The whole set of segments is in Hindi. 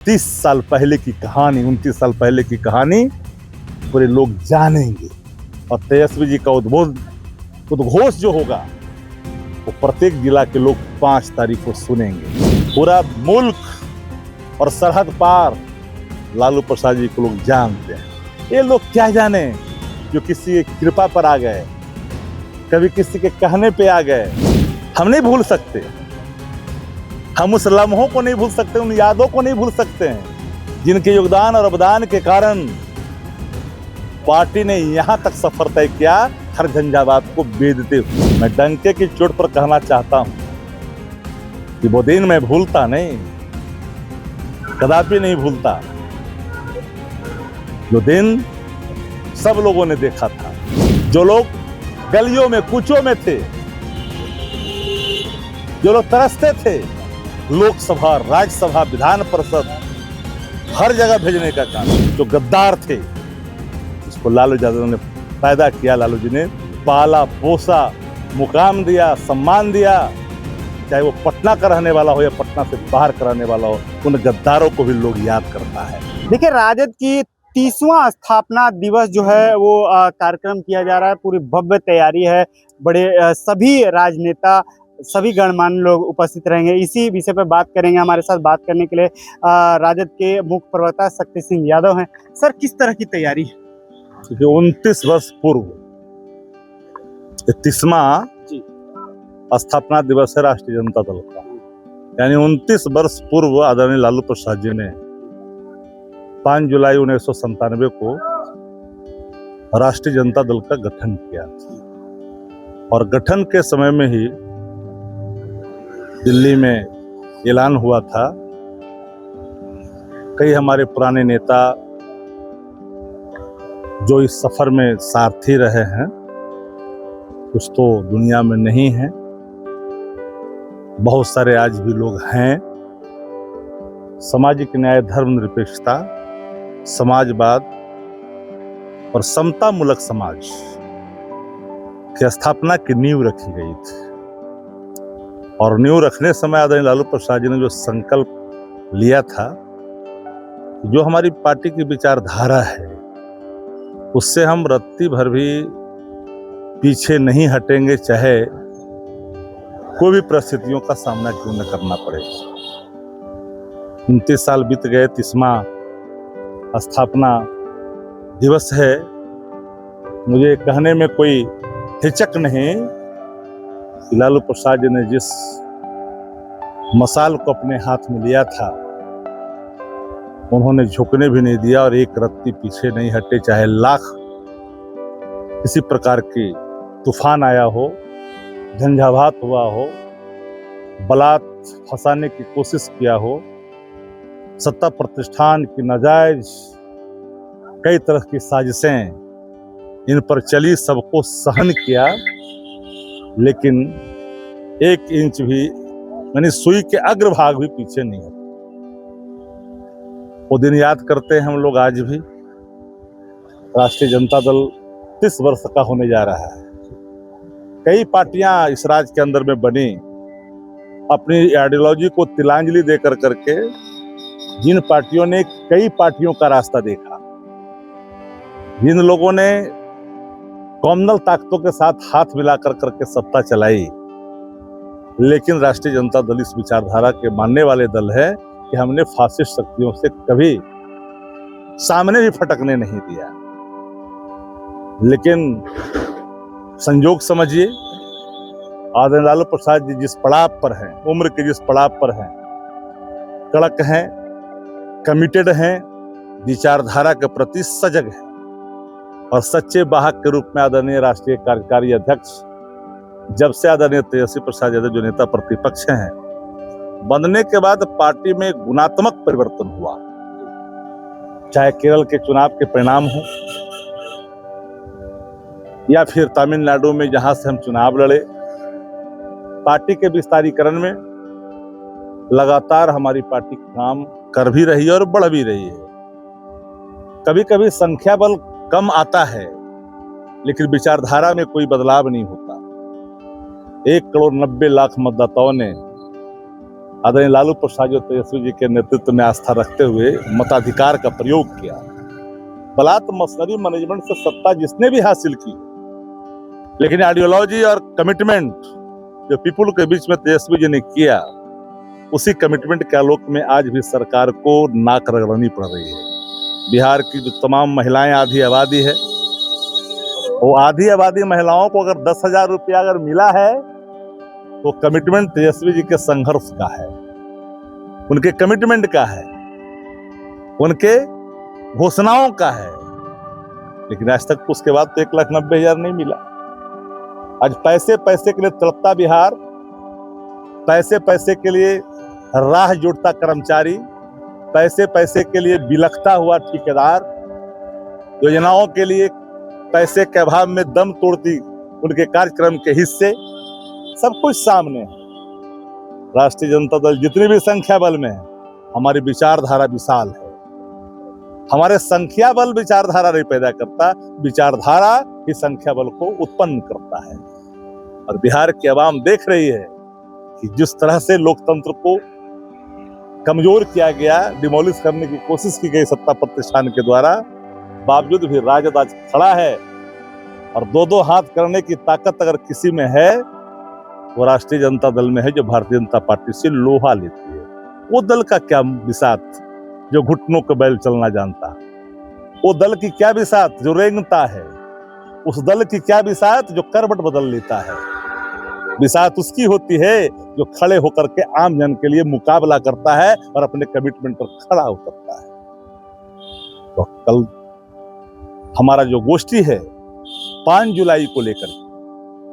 30 साल पहले की कहानी, 29 साल पहले की कहानी पूरे लोग जानेंगे। और तेजस्वी जी का उद्घोष जो होगा वो प्रत्येक जिला के लोग 5 तारीख को सुनेंगे। पूरा मुल्क और सरहद पार लालू प्रसाद जी को लोग जानते हैं। ये लोग क्या जाने जो किसी की कृपा पर आ गए, कभी किसी के कहने पे आ गए। हम नहीं भूल सकते, हम उस लम्हों को नहीं भूल सकते, उन यादों को नहीं भूल सकते हैं जिनके योगदान और अवदान के कारण पार्टी ने यहां तक सफर तय किया, हर झंझावात को बेधते हुए। मैं डंके की चोट पर कहना चाहता हूं कि वो दिन मैं भूलता नहीं, कदापि नहीं भूलता, जो दिन सब लोगों ने देखा था। जो लोग गलियों में कूचों में थे, जो लोग तरसते थे लोकसभा, राज्यसभा, विधान परिषद, हर जगह भेजने का काम, जो गद्दार थे उसको लालू यादव ने पैदा किया। लालू जी ने पाला पोसा, मुकाम दिया, सम्मान दिया। चाहे वो पटना का रहने वाला हो या पटना से बाहर का रहने वाला हो, उन गद्दारों को भी लोग याद करता है। देखिए, राजद की 30वां स्थापना दिवस जो है वो कार्यक्रम किया जा रहा है। पूरी भव्य तैयारी है। बड़े सभी राजनेता, सभी गणमान्य लोग उपस्थित रहेंगे। इसी विषय पर बात करेंगे। हमारे साथ बात करने के लिए राजद के मुख्य प्रवक्ता शक्ति सिंह यादव हैं। सर, किस तरह की तैयारी है? 29 वर्ष पूर्व 30वां स्थापना दिवस है राष्ट्रीय जनता दल का। यानी 29 वर्ष पूर्व आदरणीय लालू प्रसाद जी ने 5 जुलाई 1997 को राष्ट्रीय जनता दल का गठन किया। और गठन के समय में ही दिल्ली में ऐलान हुआ था। कई हमारे पुराने नेता जो इस सफर में सारथी रहे हैं, कुछ तो दुनिया में नहीं है, बहुत सारे आज भी लोग हैं। सामाजिक न्याय, धर्मनिरपेक्षता, समाजवाद और समता मूलक समाज की स्थापना की नींव रखी गई थी। और नींव रखने समय आदरणीय लालू प्रसाद जी ने जो संकल्प लिया था, जो हमारी पार्टी की विचारधारा है उससे हम रत्ती भर भी पीछे नहीं हटेंगे, चाहे कोई भी परिस्थितियों का सामना क्यों न करना पड़े। 29 साल बीत गए, 30वां स्थापना दिवस है। मुझे कहने में कोई हिचक नहीं कि लालू प्रसाद जी ने जिस मसाल को अपने हाथ में लिया था उन्होंने झुकने भी नहीं दिया और एक रत्ती पीछे नहीं हटे। चाहे लाख किसी प्रकार की तूफान आया हो, झंझावात हुआ हो, बलात् फंसाने की कोशिश किया हो, सत्ता प्रतिष्ठान की नाजायज कई तरह की साजिशें इन पर चली, सबको सहन किया, लेकिन 1 इंच भी, यानी सुई के अग्रभाग भी पीछे नहीं है। वो दिन याद करते हैं हम लोग आज भी। राष्ट्रीय जनता दल 30 वर्ष का होने जा रहा है। कई पार्टियां इस राज्य के अंदर में बनी, अपनी आइडियोलॉजी को तिलांजलि देकर करके जिन पार्टियों ने कई पार्टियों का रास्ता देखा, जिन लोगों ने कॉमनल ताकतों के साथ हाथ मिलाकर करके सत्ता चलाई, लेकिन राष्ट्रीय जनता दल इस विचारधारा के मानने वाले दल है कि हमने फासिस्ट शक्तियों से कभी सामने भी फटकने नहीं दिया। लेकिन संयोग समझिए, आदरणीय लालू प्रसाद जी जिस पड़ाव पर हैं, उम्र के जिस पड़ाव पर हैं, कड़क हैं, कमिटेड हैं, विचारधारा के प्रति सजग हैं और सच्चे वाहक के रूप में आदरणीय राष्ट्रीय कार्यकारी अध्यक्ष, जब से आदरणीय तेजस्वी प्रसाद यादव जो नेता प्रतिपक्ष हैं बनने के बाद पार्टी में गुणात्मक परिवर्तन हुआ। चाहे केरल के चुनाव के परिणाम हो या फिर तमिलनाडु में जहां से हम चुनाव लड़े, पार्टी के विस्तारीकरण में लगातार हमारी पार्टी काम कर भी रही है और बढ़ भी रही है। कभी कभी संख्या बल कम आता है, लेकिन विचारधारा में कोई बदलाव नहीं होता। 1 करोड़ 90 लाख मतदाताओं ने आदरणीय लालू प्रसाद तेजस्वी जी के नेतृत्व में आस्था रखते हुए मताधिकार का प्रयोग किया। बलात् मशीनरी मैनेजमेंट से सत्ता जिसने भी हासिल की, लेकिन आइडियोलॉजी और कमिटमेंट जो पीपुल के बीच में तेजस्वी जी ने किया, उसी कमिटमेंट के आलोक में आज भी सरकार को नाक रगड़नी पड़ रही है। बिहार की जो तमाम महिलाएं आधी आबादी है, वो आधी आबादी महिलाओं को अगर 10,000 रुपया अगर मिला है तो कमिटमेंट तेजस्वी जी के संघर्ष का है, उनके कमिटमेंट का है, उनके घोषणाओं का है। लेकिन आज तक उसके बाद तो 1,90,000 नहीं मिला। आज पैसे पैसे के लिए तड़पता बिहार, पैसे पैसे के लिए राह जोड़ता कर्मचारी, पैसे पैसे के लिए बिलखता हुआ ठेकेदार, योजनाओं के लिए पैसे के अभाव में दम तोड़ती उनके कार्यक्रम के हिस्से, सब कुछ सामने है। राष्ट्रीय जनता दल जितनी भी संख्या बल में है, हमारी विचारधारा विशाल है। हमारे संख्या बल विचारधारा नहीं पैदा करता, विचारधारा ही संख्या बल को उत्पन्न करता है। और बिहार की आवाम देख रही है कि जिस तरह से लोकतंत्र को कमजोर किया गया, डिमोलिश करने की कोशिश की गई सत्ता प्रतिष्ठान के द्वारा, बावजूद भी राजद आज खड़ा है। और दो हाथ करने की ताकत अगर किसी में है, वो राष्ट्रीय जनता दल में है, जो भारतीय जनता पार्टी से लोहा लेती है। वो दल का क्या बिसात जो घुटनों के बैल चलना जानता, वो दल की क्या बिसात जो रेंगता है, उस दल की क्या बिसात जो करवट बदल लेता है। बिसात उसकी होती है जो खड़े होकर के आम जन के लिए मुकाबला करता है और अपने कमिटमेंट पर खड़ा उतरता है। तो कल हमारा जो गोष्ठी है 5 जुलाई को लेकर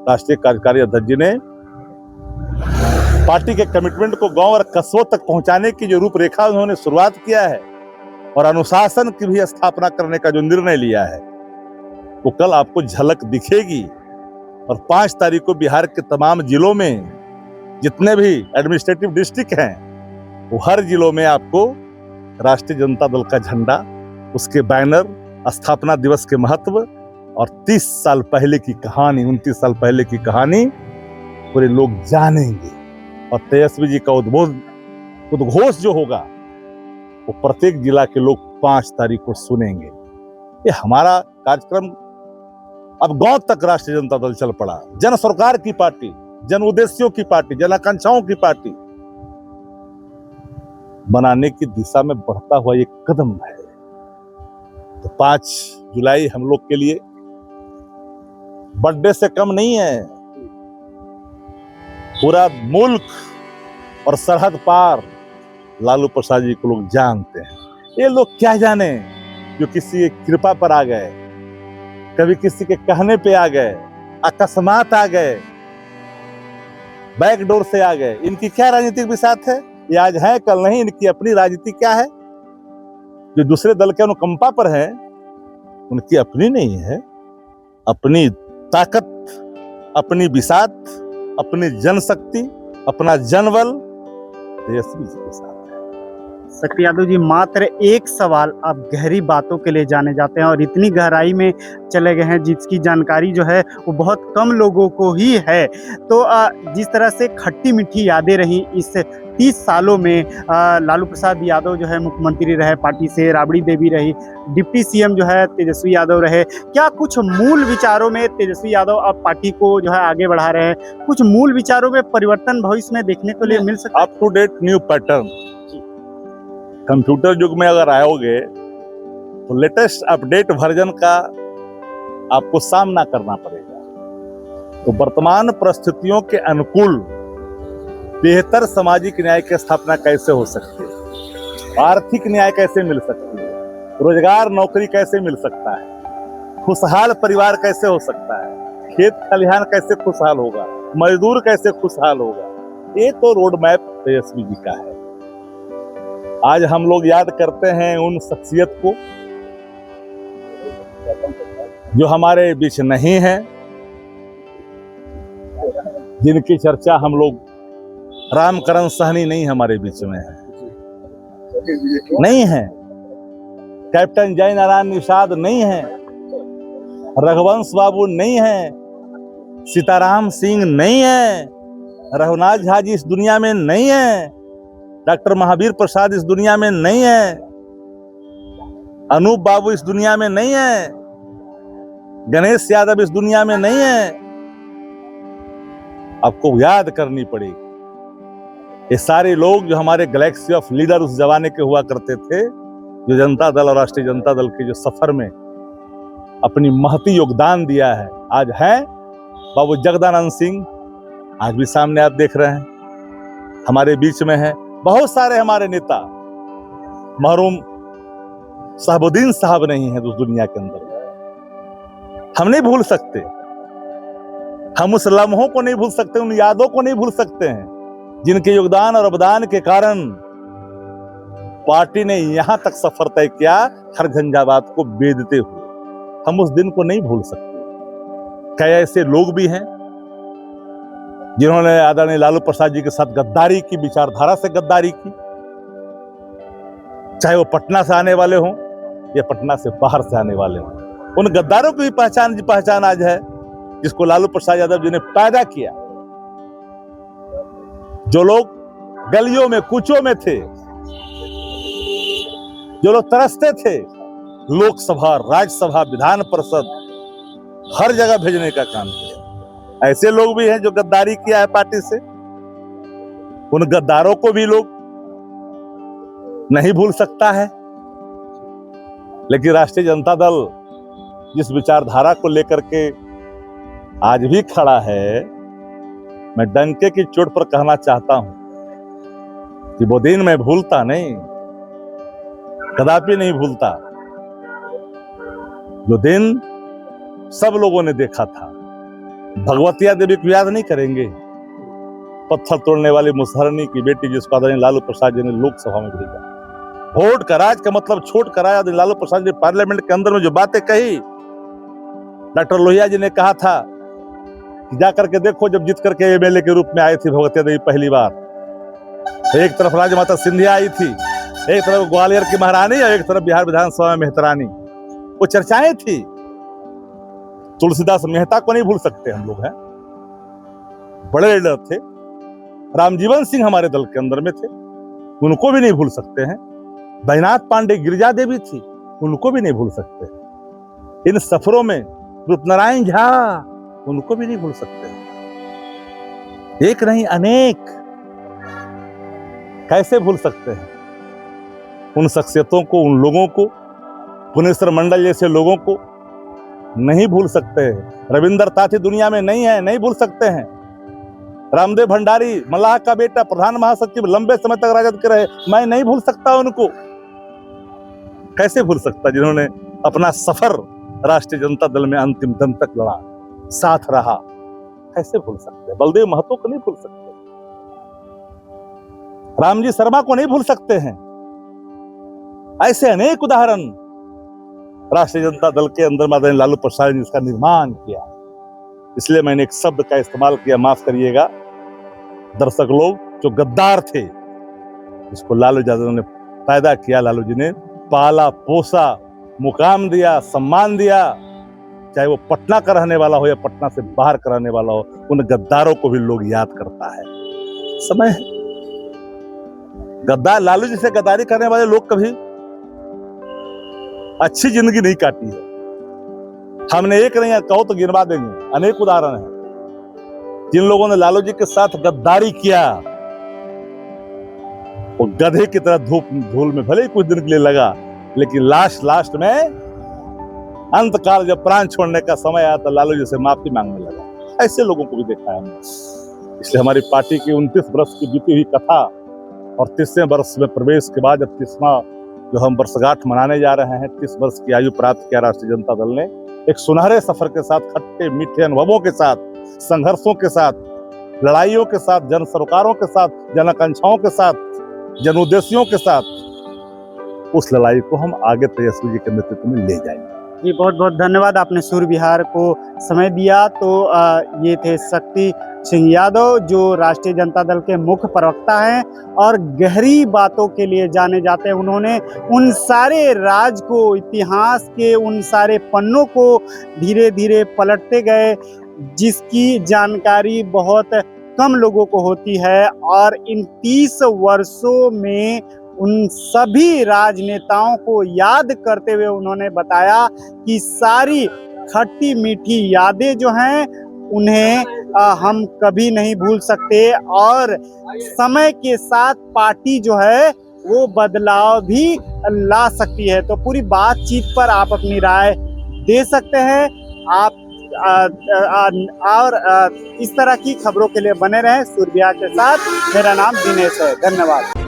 राष्ट्रीय कार्यकारी अध्यक्ष जी ने पार्टी के कमिटमेंट को गांव और कस्बों तक पहुंचाने की जो रूपरेखा उन्होंने शुरुआत किया है और अनुशासन की भी स्थापना करने का जो निर्णय लिया है, वो कल आपको झलक दिखेगी। और 5 तारीख को बिहार के तमाम जिलों में जितने भी एडमिनिस्ट्रेटिव डिस्ट्रिक्ट हैं, वो हर जिलों में आपको राष्ट्रीय जनता दल का झंडा, उसके बैनर, स्थापना दिवस के महत्व और 30 साल पहले की कहानी, 29 साल पहले की कहानी पूरे लोग जानेंगे। और तेजस्वी जी का उद्घोष जो होगा, वो प्रत्येक जिला के लोग 5 तारीख को सुनेंगे। ये हमारा कार्यक्रम अब गांव तक राष्ट्रीय जनता दल चल पड़ा। जन सरकार की पार्टी, जन उद्देश्यों की पार्टी, जन आकांक्षाओं की पार्टी बनाने की दिशा में बढ़ता हुआ एक कदम है। तो 5 जुलाई हम लोग के लिए बर्थडे से कम नहीं है। पूरा मुल्क और सरहद पार लालू प्रसाद जी को लोग जानते हैं। ये लोग क्या जाने जो किसी की कृपा पर आ गए, कभी किसी के कहने पे आ गए, अकस्मात आ गए, बैकडोर से आ गए। इनकी क्या राजनीतिक बिसात है? ये आज है कल नहीं। इनकी अपनी राजनीति क्या है? जो दूसरे दल के अनुकंपा पर है, उनकी अपनी नहीं है। अपनी ताकत, अपनी बिसात, अपनी जनशक्ति, अपना जनबल तेजस्वी जी के साथ है। शक्ति यादव जी, मात्र एक सवाल, आप गहरी बातों के लिए जाने जाते हैं और इतनी गहराई में चले गए हैं जिसकी जानकारी जो है वो बहुत कम लोगों को ही है। तो जिस तरह से खट्टी मीठी यादें रही इस 30 सालों में, लालू प्रसाद यादव जो है मुख्यमंत्री रहे पार्टी से, राबड़ी देवी रही, डिप्टी सीएम जो है तेजस्वी यादव रहे। क्या कुछ मूल विचारों में तेजस्वी यादव अब पार्टी को जो है आगे बढ़ा रहे हैं? कुछ मूल विचारों में परिवर्तन भविष्य में देखने को लिए मिल सकता है? Up to date new pattern. Computer युग में अगर आओगे तो लेटेस्ट अपडेट वर्जन का आपको सामना करना पड़ेगा। तो वर्तमान परिस्थितियों के अनुकूल बेहतर सामाजिक न्याय की स्थापना कैसे हो सकती है, आर्थिक न्याय कैसे मिल सकती है, रोजगार नौकरी कैसे मिल सकता है, खुशहाल परिवार कैसे हो सकता है, खेत खलिहान कैसे खुशहाल होगा, मजदूर कैसे खुशहाल होगा, ये तो रोड मैप तेजस्वी जी का है। आज हम लोग याद करते हैं उन शख्सियत को जो हमारे बीच नहीं है, जिनकी चर्चा हम लोग, रामकरण सहनी नहीं हमारे बीच में है, नहीं है। कैप्टन जय नारायण निषाद नहीं है, रघुवंश बाबू नहीं है, सीताराम सिंह नहीं है, रघुनाथ झा जी इस दुनिया में नहीं है, डॉक्टर महावीर प्रसाद इस दुनिया में नहीं है, अनूप बाबू इस दुनिया में नहीं है, गणेश यादव इस दुनिया में नहीं है। आपको याद करनी पड़ेगी, ये सारे लोग जो हमारे गैलेक्सी ऑफ लीडर उस जमाने के हुआ करते थे, जो जनता दल और राष्ट्रीय जनता दल के जो सफर में अपनी महती योगदान दिया है, आज है बाबू जगदानंद सिंह, आज भी सामने आप देख रहे हैं, हमारे बीच में है। बहुत सारे हमारे नेता, मरहूम शहाबुद्दीन साहब नहीं है उस दुनिया के अंदर, हम नहीं भूल सकते, हम उस लम्हों को नहीं भूल सकते, उन यादों को नहीं भूल सकते हैं जिनके योगदान और अवदान के कारण पार्टी ने यहां तक सफर तय किया, हर झंझावात को बेधते हुए। हम उस दिन को नहीं भूल सकते। क्या ऐसे लोग भी हैं जिन्होंने आदरणीय लालू प्रसाद जी के साथ गद्दारी की, विचारधारा से गद्दारी की, चाहे वो पटना से आने वाले हों या पटना से बाहर से आने वाले हों। उन गद्दारों की भी पहचान आज है जिसको लालू प्रसाद यादव जी ने पैदा किया। जो लोग गलियों में कूचों में थे, जो लोग तरसते थे, लोकसभा, राज्यसभा, विधान परिषद हर जगह भेजने का काम किया। ऐसे लोग भी हैं जो गद्दारी किया है पार्टी से, उन गद्दारों को भी लोग नहीं भूल सकता है। लेकिन राष्ट्रीय जनता दल जिस विचारधारा को लेकर के आज भी खड़ा है, मैं डंके की चोट पर कहना चाहता हूं कि वो दिन मैं भूलता नहीं, कदापि नहीं भूलता, जो दिन सब लोगों ने देखा था। भगवतिया देवी को याद नहीं करेंगे, पत्थर तोड़ने वाली मुसहरनी की बेटी जिसको आदरणीय लालू प्रसाद जी ने लोकसभा में भेजा। वोट का राज का मतलब छोड़ कर आया लालू प्रसाद जी पार्लियामेंट के अंदर में जो बातें कही, डॉक्टर लोहिया जी ने कहा था कि जाकर के देखो, जब जीत करके एमएलए के रूप में आई थी भगवतिया देवी पहली बार, तो एक तरफ राजमाता सिंधिया आई थी, एक तरफ ग्वालियर की महारानी और एक तरफ बिहार विधानसभा में मेहतरानी। वो चर्चाएं थी। तुलसीदास मेहता को नहीं भूल सकते हम लोग, हैं बड़े लीडर थे। रामजीवन सिंह हमारे दल के अंदर में थे, उनको भी नहीं भूल सकते हैं। बैजनाथ पांडे, गिरिजा देवी थी, उनको भी नहीं भूल सकते। इन सफरों में रूपनारायण झा, उनको भी नहीं भूल सकते। एक नहीं अनेक, कैसे भूल सकते हैं उन शख्सियतों को, उन लोगों को, पुनेश्वर मंडल जैसे लोगों को नहीं भूल सकते हैं। रविंदर ताथी दुनिया में नहीं है, नहीं भूल सकते हैं। रामदेव भंडारी, मल्लाह का बेटा, प्रधान महासचिव, लंबे समय तक राजद के रहे, मैं नहीं भूल सकता उनको। कैसे भूल सकता, जिन्होंने अपना सफर राष्ट्रीय जनता दल में अंतिम दम तक लड़ा, साथ रहा, कैसे भूल सकते हैं। बलदेव महतो को नहीं भूल सकते, रामजी शर्मा को नहीं भूल सकते हैं। ऐसे अनेक उदाहरण राष्ट्रीय जनता दल के अंदर आदरणीय लालू प्रसाद ने इसका निर्माण किया। इसलिए मैंने एक शब्द का इस्तेमाल किया, माफ करिएगा दर्शक लोग, जो गद्दार थे, जिसको लालू यादव ने पैदा किया, लालू जी ने पाला पोसा, मुकाम दिया, सम्मान दिया, चाहे वो पटना का रहने वाला हो या पटना से बाहर का रहने वाला हो, उन गद्दारों को भी लोग याद करता है। समय गद्दार, लालू जी से गद्दारी करने वाले लोग कभी अच्छी जिंदगी नहीं काटी है। हमने एक नहीं कहो तो गिनवा देंगे, अनेक उदाहरण हैं जिन लोगों ने लालू जी के साथ गद्दारी किया। वो गधे की तरह धूल में भले ही कुछ दिन के लिए लगा, लेकिन लास्ट में अंत काल जब प्राण छोड़ने का समय आया तो लालू जी से माफी मांगने लगा। ऐसे लोगों को भी देखा है हमने। इसलिए हमारी पार्टी की 29 वर्ष की बीती हुई कथा और 30वें वर्ष में प्रवेश के बाद जब 30वां जो हम वर्षगांठ मनाने जा रहे हैं, 30 वर्ष की आयु प्राप्त किया राष्ट्रीय जनता दल ने, एक सुनहरे सफर के साथ, खट्टे मीठे अनुभवों के साथ, संघर्षों के साथ, लड़ाइयों के साथ, जन सरोकारों के साथ, जन आकांक्षाओं के साथ, जन उद्देश्यों के साथ, उस लड़ाई को हम आगे तेजस्वी जी के नेतृत्व में ले जाएंगे। जी बहुत बहुत धन्यवाद, आपने सूर्य विहार को समय दिया। तो ये थे शक्ति सिंह यादव, जो राष्ट्रीय जनता दल के मुख्य प्रवक्ता हैं और गहरी बातों के लिए जाने जाते हैं। उन्होंने उन सारे राज को, इतिहास के उन सारे पन्नों को धीरे धीरे पलटते गए, जिसकी जानकारी बहुत कम लोगों को होती है। और इन 30 वर्षों में उन सभी राजनेताओं को याद करते हुए उन्होंने बताया कि सारी खट्टी मीठी यादें जो हैं उन्हें हम कभी नहीं भूल सकते, और समय के साथ पार्टी जो है वो बदलाव भी ला सकती है। तो पूरी बातचीत पर आप अपनी राय दे सकते हैं। आप और इस तरह की खबरों के लिए बने रहें सूर्या के साथ। मेरा नाम दिनेश है। धन्यवाद।